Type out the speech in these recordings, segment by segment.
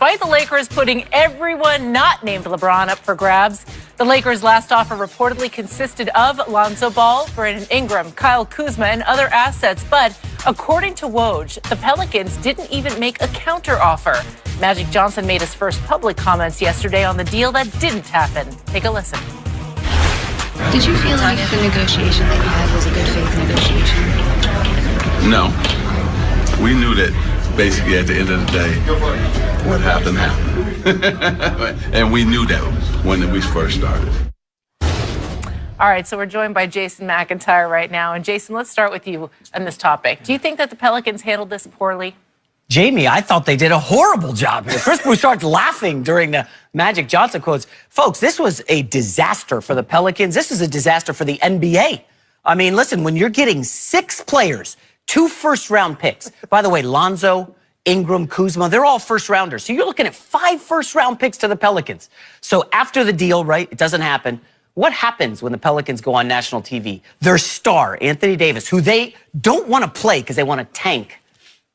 despite the Lakers putting everyone not named LeBron up for grabs. The Lakers' last offer reportedly consisted of Lonzo Ball, Brandon Ingram, Kyle Kuzma, and other assets. But according to Woj, the Pelicans didn't even make a counteroffer. Magic Johnson made his first public comments yesterday on the deal that didn't happen. Take a listen. Did you feel like the negotiation that you had was a good faith negotiation? No. We knew that basically at the end of the day, what happened, happened. And we knew that when we first started. All right, so we're joined by Jason McIntyre right now. And Jason, let's start with you on this topic. Do you think that the Pelicans handled this poorly? Jamie, I thought they did a horrible job here. Chris Broussard's laughing during the Magic Johnson quotes. Folks, this was a disaster for the Pelicans. This is a disaster for the NBA. I mean, listen, when you're getting 6 players, 2 first-round picks. By the way, Lonzo, Ingram, Kuzma, they're all first-rounders. So you're looking at 5 first-round picks to the Pelicans. So after the deal, right, it doesn't happen. What happens when the Pelicans go on national TV? Their star, Anthony Davis, who they don't want to play because they want to tank,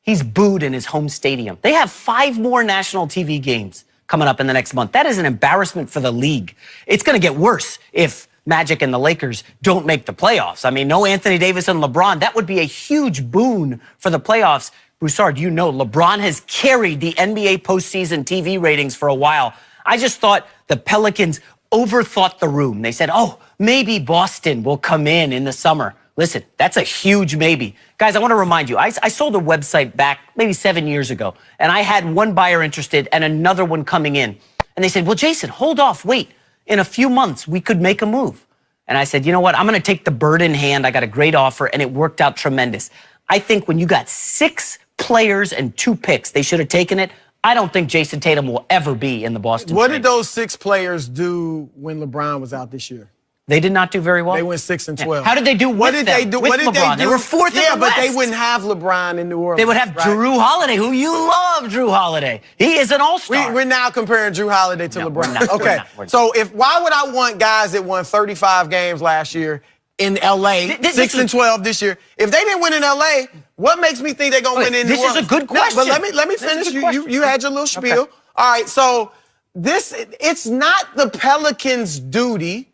he's booed in his home stadium. They have 5 more national TV games coming up in the next month. That is an embarrassment for the league. It's going to get worse if Magic and the Lakers don't make the playoffs. I mean, no Anthony Davis and LeBron. That would be a huge boon for the playoffs. Broussard, you know LeBron has carried the NBA postseason TV ratings for a while. I just thought the Pelicans overthought the room. They said, oh, maybe Boston will come in the summer. Listen, that's a huge maybe. Guys, I want to remind you, I sold a website back maybe 7 years ago, and I had one buyer interested and another one coming in. And they said, well, Jason, hold off, wait. In a few months, we could make a move. And I said, you know what? I'm going to take the bird in hand. I got a great offer, and it worked out tremendous. I think when you got 6 players and 2 picks, they should have taken it. I don't think Jason Tatum will ever be in the Boston What trade. did those 6 players do when LeBron was out this year? They did not do very well. They went 6 and 12. How did they do with What did them? they do? With What did LeBron? they do? They were 4th in the Yeah, but West. they wouldn't have LeBron in New Orleans. They would have right? Drew Holiday, who you love, Drew Holiday. He is an all-star. We're now comparing Drew Holiday to No, LeBron. we're not. Okay, We're not. so why would I want guys that won 35 games last year in L.A., 6 and 12 this year? If they didn't win in L.A., what makes me think they're going to win in New Orleans? This is a good question. No, but let me finish. You had your little spiel. Okay. All right, so it's not the Pelicans' duty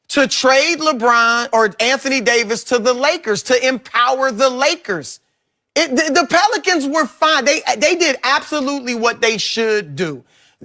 to trade LeBron or Anthony Davis to the Lakers, to empower the Lakers. The Pelicans were fine. They did absolutely what they should do.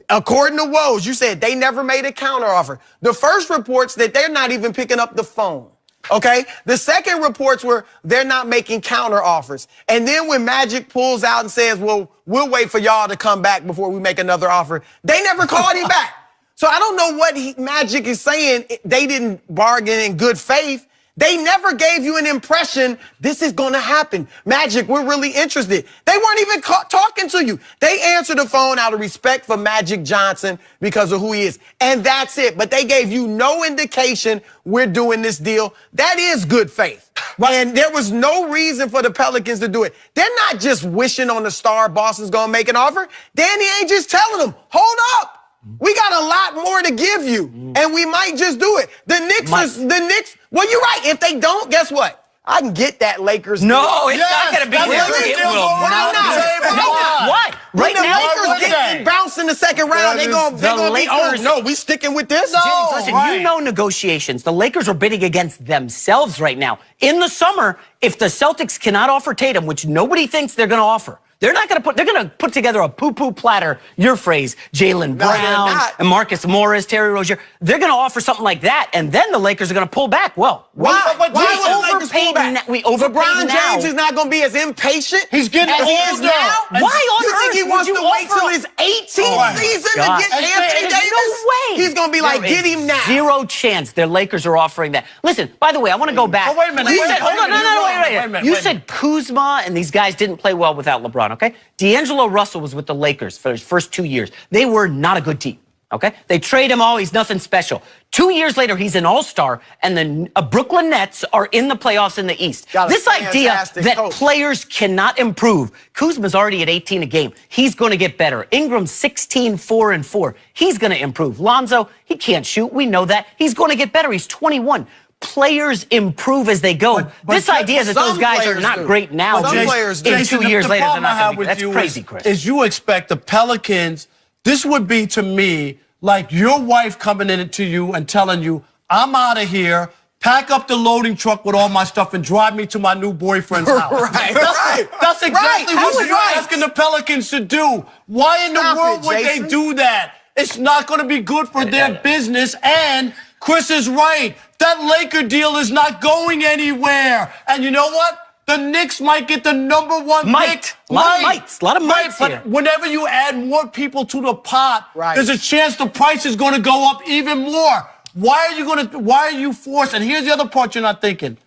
According to Woj, you said they never made a counteroffer. The first reports that they're not even picking up the phone. Okay? The second reports were they're not making counteroffers. And then when Magic pulls out and says, well, we'll wait for y'all to come back before we make another offer, they never called him back. So I don't know what Magic is saying. They didn't bargain in good faith. They never gave you an impression this is going to happen. Magic, we're really interested. They weren't even talking to you. They answered the phone out of respect for Magic Johnson because of who he is. And that's it. But they gave you no indication we're doing this deal. That is good faith. And there was no reason for the Pelicans to do it. They're not just wishing on the star Boston's going to make an offer. Danny ain't just telling them, hold up. We got a lot more to give you, and we might just do it. The Knicks, well, you're right. If they don't, guess what? I can get that Lakers. No, it's not going to be there. Really? It will not. What? Right now, the Lakers get bounced in the second round, they're going to be, oh, no, we sticking with this? James, listen, you know negotiations. The Lakers are bidding against themselves right now. In the summer, if the Celtics cannot offer Tatum, which nobody thinks they're going to offer, they're going to put together a poo-poo platter, your phrase, Jaylen Brown and Marcus Morris, Terry Rozier. They're going to offer something like that, and then the Lakers are going to pull back. Well, why would the Lakers pull back? We overpaid LeBron now. James is not going to be as impatient. He's getting as he is older. now. Why on you earth think he would wants you to wait offer till his 18th season to get Anthony Davis? No way. He's going to be like, get him now. Zero chance their Lakers are offering that. Listen, by the way, I want to go back. Oh, wait a minute. You Wait a said, minute. hold on, wait a minute. You Wait a said Kuzma and these guys didn't play well without LeBron, okay? D'Angelo Russell was with the Lakers for his first 2 years. They were not a good team, okay? They trade him all. He's nothing special. 2 years later, he's an all-star, and the Brooklyn Nets are in the playoffs in the East. This idea that players cannot improve. Kuzma's already at 18 a game. He's going to get better. Ingram's 16, 4 and 4. He's going to improve. Lonzo, he can't shoot. We know that. He's going to get better. He's 21. Players improve as they go. But this idea that those guys are not great now, Some players do. in 2 years later, they're not going to be. That's you crazy, Chris. Is you expect the Pelicans This would be, to me, like your wife coming in to you and telling you, I'm out of here, pack up the loading truck with all my stuff and drive me to my new boyfriend's house. That's exactly what you're asking the Pelicans to do. Why in the world would they do that? It's not going to be good for their business. And Chris is right. That Laker deal is not going anywhere. And you know what? The Knicks might get the #1 pick. A lot of mites here. But whenever you add more people to the pot, there's a chance the price is going to go up even more. Why are you forced? And here's the other part you're not thinking.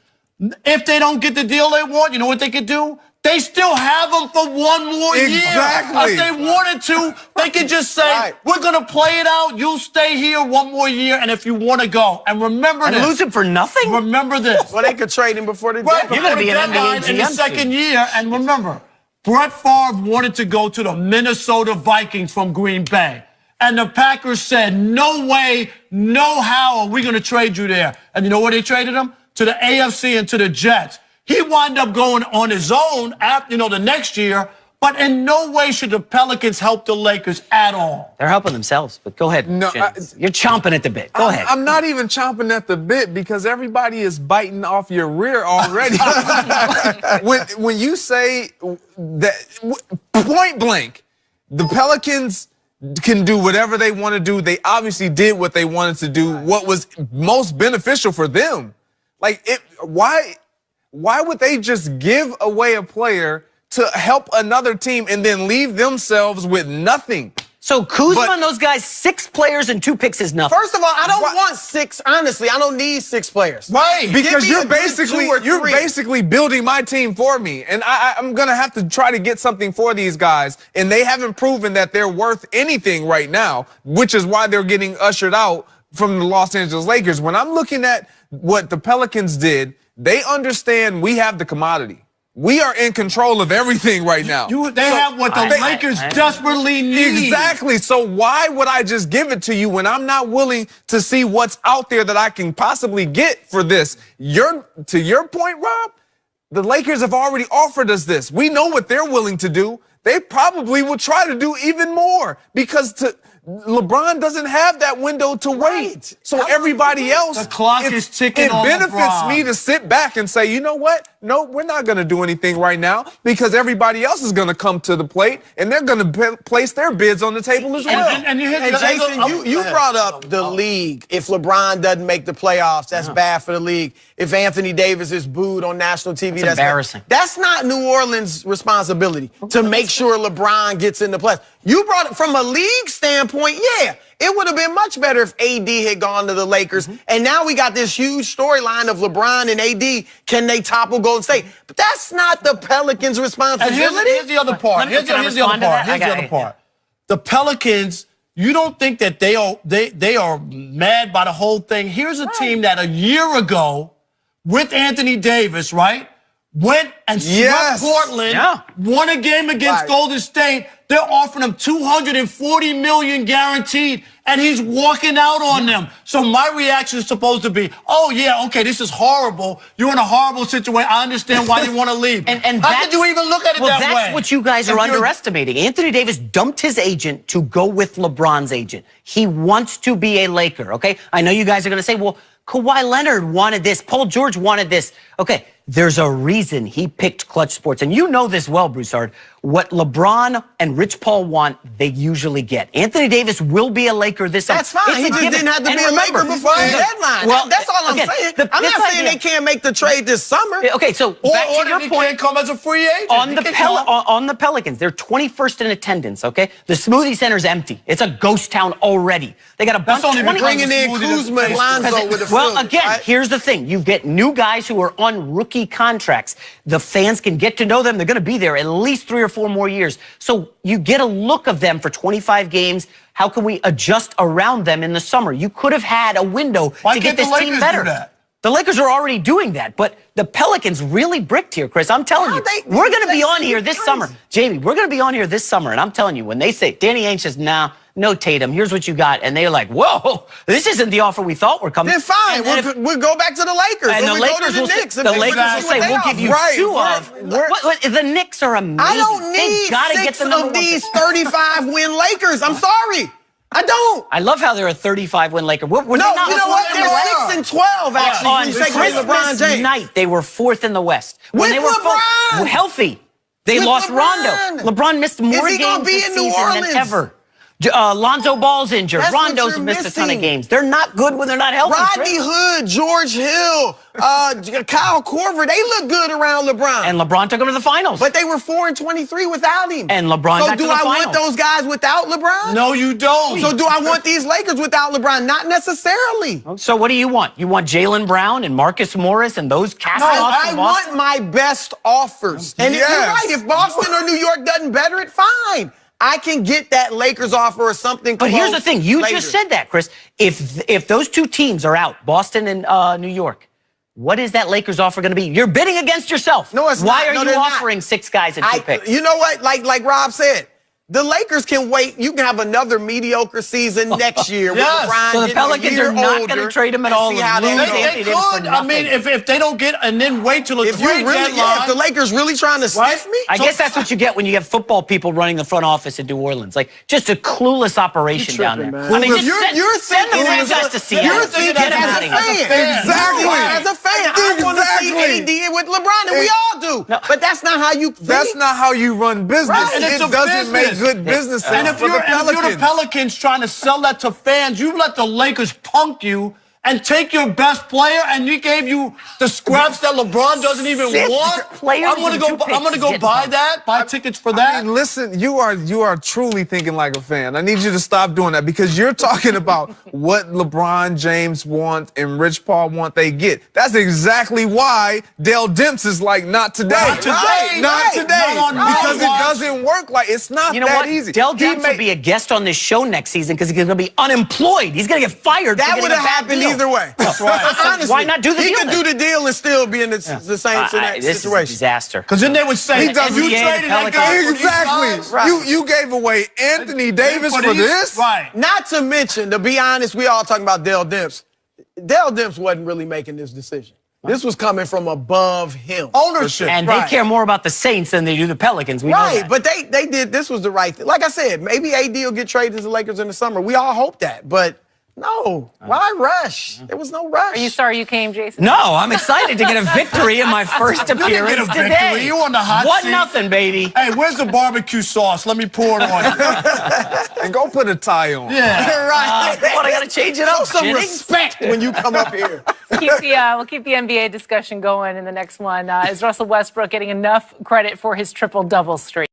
If they don't get the deal they want, you know what they could do? They still have them for 1 more year. If they wanted to, they could just say, we're going to play it out. You'll stay here 1 more year, and if you want to go. And remember this. And lose him for nothing? Remember this. Well, they could trade him before the deadline. You're going to be an NBA GM in the second year. And remember, Brett Favre wanted to go to the Minnesota Vikings from Green Bay. And the Packers said, no way, no how are we going to trade you there. And you know where they traded him? To the AFC and to the Jets. He wound up going on his own after, the next year, but in no way should the Pelicans help the Lakers at all. They're helping themselves, but go ahead. No, you're chomping at the bit. Go ahead. I'm not even chomping at the bit because everybody is biting off your rear already. when you say that, point blank, the Pelicans can do whatever they want to do. They obviously did what they wanted to do, what was most beneficial for them. Why would they just give away a player to help another team and then leave themselves with nothing? So Kuzma and those guys, 6 players and 2 picks is nothing. First of all, I don't want 6. Honestly, I don't need 6 players. Right. Because you're basically building my team for me. And I'm going to have to try to get something for these guys. And they haven't proven that they're worth anything right now, which is why they're getting ushered out from the Los Angeles Lakers. When I'm looking at what the Pelicans did, they understand we have the commodity. We are in control of everything right now. They have what the Lakers desperately need. Exactly. So why would I just give it to you when I'm not willing to see what's out there that I can possibly get for this? To your point, Rob, the Lakers have already offered us this. We know what they're willing to do. They probably will try to do even more because LeBron doesn't have that window to wait. So everybody else, the clock is ticking on LeBron. It benefits me to sit back and say, you know what? No, we're not going to do anything right now because everybody else is going to come to the plate and they're going to place their bids on the table as well. And Jason, you brought up the league. If LeBron doesn't make the playoffs, that's bad for the league. If Anthony Davis is booed on national TV, that's embarrassing. That's not New Orleans' responsibility to make sure LeBron gets in the playoffs. You brought it from a league standpoint, yeah. It would have been much better if AD had gone to the Lakers. And now we got this huge storyline of LeBron and AD. Can they topple Golden State? But that's not the Pelicans' responsibility. And here's the other part. Here's the other part. The Pelicans, you don't think that they are mad by the whole thing. Here's a team that a year ago, with Anthony Davis, right, went and swept Portland, won a game against Golden State. They're offering him $240 million guaranteed, and he's walking out on them. So my reaction is supposed to be, oh, yeah, okay, this is horrible. You're in a horrible situation. I understand why you want to leave. And how could you even look at it that way? Well, that's what you guys are underestimating. Anthony Davis dumped his agent to go with LeBron's agent. He wants to be a Laker, okay? I know you guys are going to say, well, Kawhi Leonard wanted this. Paul George wanted this. Okay, there's a reason he picked Clutch Sports. And you know this well, Broussard. What LeBron and Rich Paul want, they usually get. Anthony Davis will be a Laker this summer. That's fine. He just didn't have to be a Laker before the deadline. Well, that's all I'm saying. I'm not saying they can't make the trade this summer. Okay, so back to your point. Can't come as a free agent. On the Pelicans, they're 21st in attendance, okay? The Smoothie Center's empty. It's a ghost town already. They got a bunch of bringing in Kuzma and Lonzo with the Well, again, here's the thing. You get new guys who are on rookie contracts. The fans can get to know them. They're going to be there at least 3 or 4 more years. So you get a look of them for 25 games. How can we adjust around them in the summer? You could have had a window to get this team better. The Lakers are already doing that, but the Pelicans really bricked here, Chris. I'm telling you, we're going to be on here this summer. Jamie, we're going to be on here this summer, and I'm telling you, when they say, Danny Ainge says, nah, no Tatum. Here's what you got. And they're like, whoa, this isn't the offer we thought were coming. Then fine. We'll go back to the Lakers. And the Lakers will say, we'll give you two of. The Knicks are amazing. I don't need 6 of these 35-win Lakers. I'm sorry. I don't. I love how they're a 35-win Laker. No, you know what? They're 6 and 12, actually. On You take away LeBron James. night, they were 4th in the West. When they were healthy, they lost Rondo. LeBron missed more games this season than ever. Lonzo Ball's injured. Rondo's missed a ton of games. They're not good when they're not healthy. Rodney Hood, George Hill, Kyle Korver, they look good around LeBron. And LeBron took them to the finals. But they were 4-23 without him. And LeBron got to the finals. So do I want those guys without LeBron? No, you don't. So do I want these Lakers without LeBron? Not necessarily. So what do you want? You want Jaylen Brown and Marcus Morris and those cast offs from I Boston? want my best offers. And you're right, if Boston or New York doesn't better it, fine. I can get that Lakers offer or something close. But here's the thing. You just said that, Chris. If those two teams are out, Boston and New York, what is that Lakers offer going to be? You're bidding against yourself. No, it's Why not. are you offering 6 guys and 2 picks? You know what? Like Rob said, the Lakers can wait. You can have another mediocre season next year. With LeBron so the Pelicans are not going to trade him at all. They could. I mean, if they don't get and then wait till the trade deadline. If the Lakers really trying to sniff me, I guess that's what you get when you have football people running the front office in New Orleans. Like just a clueless operation down there. Man. I mean, you're send the franchise to Seattle. You're thinking as a fan. Exactly. As a fan, I want to see AD with LeBron, and we all do. No. But that's not how you think. That's not how you run business. Right. And it doesn't make good business sense. And if you're the Pelicans trying to sell that to fans, you let the Lakers punk you and take your best player, and he gave you the scraps that LeBron doesn't even want. I'm gonna go buy tickets for that. I mean, listen, you are truly thinking like a fan. I need you to stop doing that because you're talking about what LeBron James wants and Rich Paul want. They get. That's exactly why Dell Demps is like, not today. Not today. Not today. Because it doesn't work like it's not that easy. Dell Demps will be a guest on this show next season because he's going to be unemployed. He's going to get fired. That would have happened either way. That's right. Honestly, why not do the deal? He could do the deal and still be in the same situation. This is a disaster. Because then they would say, you traded that guy. Exactly. Right. You gave away Anthony Davis for this? Right. Not to mention, to be honest, we all talking about Dell Demps. Dell Demps wasn't really making this decision. This was coming from above him. Ownership. And they care more about the Saints than they do the Pelicans. We know that. But they did, this was the right thing. Like I said, maybe AD will get traded to the Lakers in the summer. We all hope that, but no, why rush? There was no rush. Are you sorry you came, Jason? No, I'm excited to get a victory in my first appearance today. You on the hot seat. 1-0, baby. Hey, where's the barbecue sauce? Let me pour it on you. And go put a tie on. Yeah. Right. What, I got to change it up? Some respect when you come up here. We'll keep the NBA discussion going in the next one. Is Russell Westbrook getting enough credit for his triple-double streak?